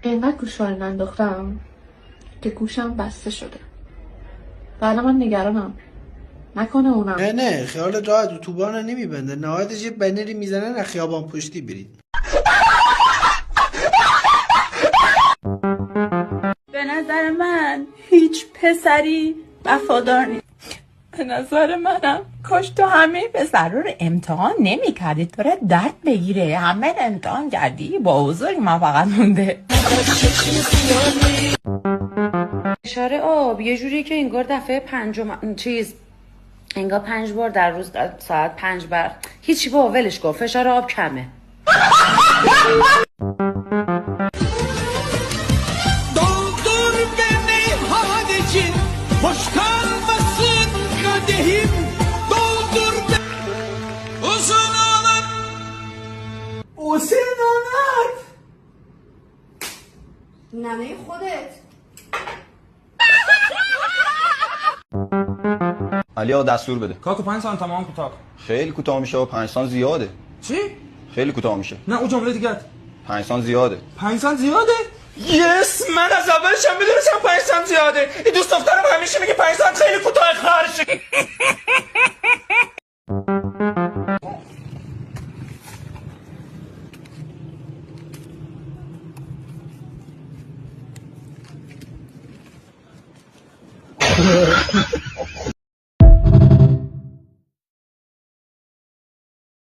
اینقدر گوشواره انداختم که گوشم بسته شده و الان من نگرانم نکنه اونم. نه خیال راحت، اتوبان رو نمیبنده، نهایتش یه بنری میزنن از خیابان پشتی برید. به نظر من هیچ پسری وفادار نیست. به نظر منم کاش تو همه پسرا رو امتحان نمی کردی، تو را درد بگیره. همه رو امتحان کردی، با بزرگ من فقط مونده. فشار آب یه جوریه که انگار دفعه انگار 5 بار در روز ساعت 5 بر هیچی، با ولش کن، فشار آب کمه. Doldur beni hadeci, boş kalmasın kadehim. Doldur uzun olan. Uzun olan. ننه خودت. علی آقا دستور بده. کاکو 5 سال تمام کوتاه. خیلی کوتاه میشه و 5 سال زیاده. چی؟ خیلی کوتاه میشه. نه اون جمله دیگه. 5 سال زیاده. 5 سال زیاده؟ یس، من از اولش هم میدونستم 5 سال زیاده. این دوست دخترم همیشه میگه 5 سال خیلی کوتاه خرش.